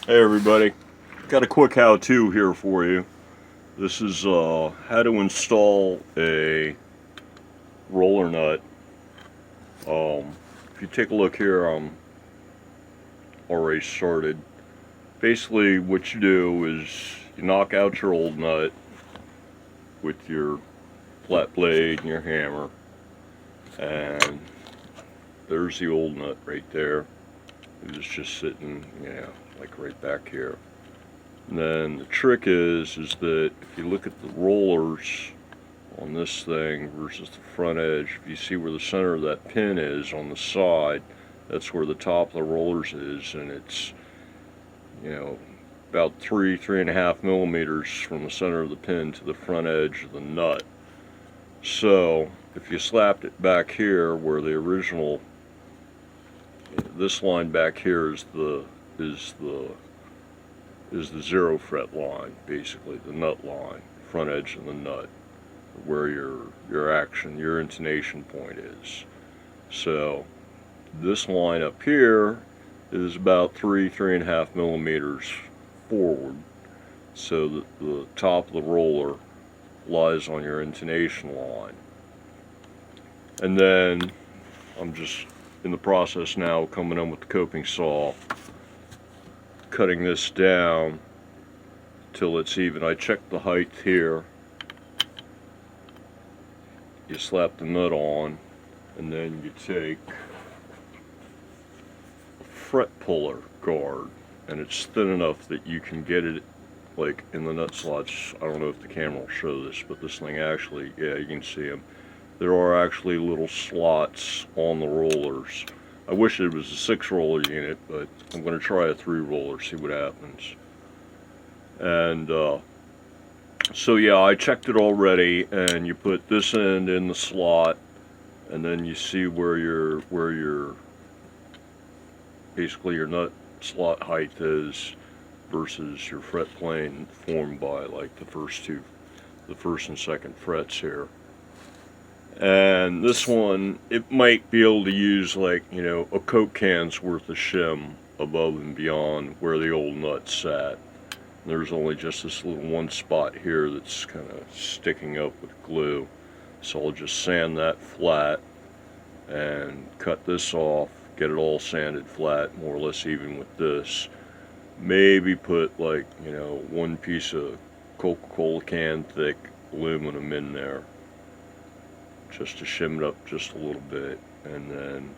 Hey everybody, got a quick how-to here for you. This is how to install a roller nut. If you take a look here, I'm already started. Basically what you do is you knock out your old nut with your flat blade and your hammer, and there's the old nut right there. It's just sitting, like right back here. And then the trick is that if you look at the rollers on this thing versus the front edge, if you see where the center of that pin is on the side, that's where the top of the rollers is, and it's, about 3.5 millimeters from the center of the pin to the front edge of the nut. So if you slapped it back here where the original, this line back here is the 0 fret line, basically the nut line, front edge of the nut, where your intonation point is. So this line up here is about 3.5 millimeters forward, so that the top of the roller lies on your intonation line. And then I'm just in the process now, coming in with the coping saw, cutting this down till it's even. I checked the height here. You slap the nut on, and then you take a fret puller guard, and it's thin enough that you can get it like in the nut slots. I don't know if the camera will show this, but this thing actually, yeah, you can see them. There are actually little slots on the rollers. I wish it was a 6-roller unit, but I'm going to try a 3-roller, see what happens. And so yeah, I checked it already, and you put this end in the slot, and then you see where your basically your nut slot height is versus your fret plane formed by like the first and second frets here. And this one, it might be able to use like, a Coke can's worth of shim above and beyond where the old nut sat. There's only just this little one spot here that's kind of sticking up with glue. So I'll just sand that flat and cut this off, get it all sanded flat, more or less even with this. Maybe put like, one piece of Coca-Cola can thick aluminum in there, just to shim it up just a little bit, and then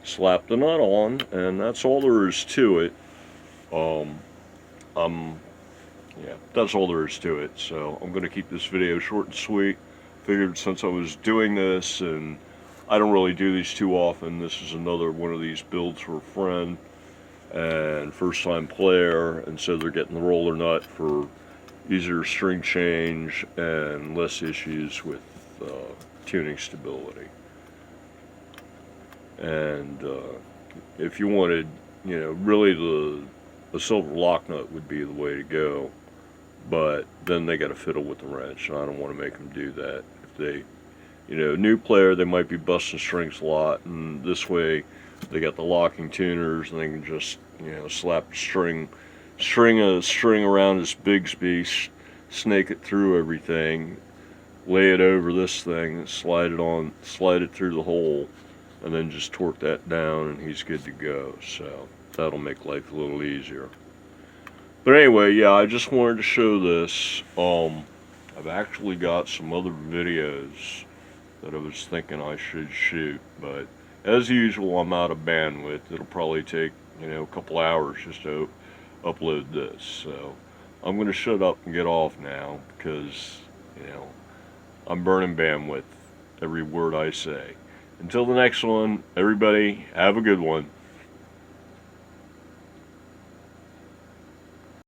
slap the nut on, and that's all there is to it. That's all there is to it. So I'm going to keep this video short and sweet. Figured since I was doing this, and I don't really do these too often, this is another one of these builds for a friend and first time player, and so they're getting the roller nut for easier string change and less issues with tuning stability. And if you wanted, really the silver lock nut would be the way to go, but then they got to fiddle with the wrench, and I don't want to make them do that. If they, new player, they might be busting strings a lot, and this way they got the locking tuners, and they can just, slap a string around this Bigsby, snake it through everything, lay it over this thing, slide it through the hole, and then just torque that down, and he's good to go. So that'll make life a little easier. But anyway, yeah, I just wanted to show this. I've actually got some other videos that I was thinking I should shoot, but as usual, I'm out of bandwidth. It'll probably take, a couple hours just to upload this. So I'm going to shut up and get off now because, I'm burning bandwidth every word I say. Until the next one, everybody, have a good one.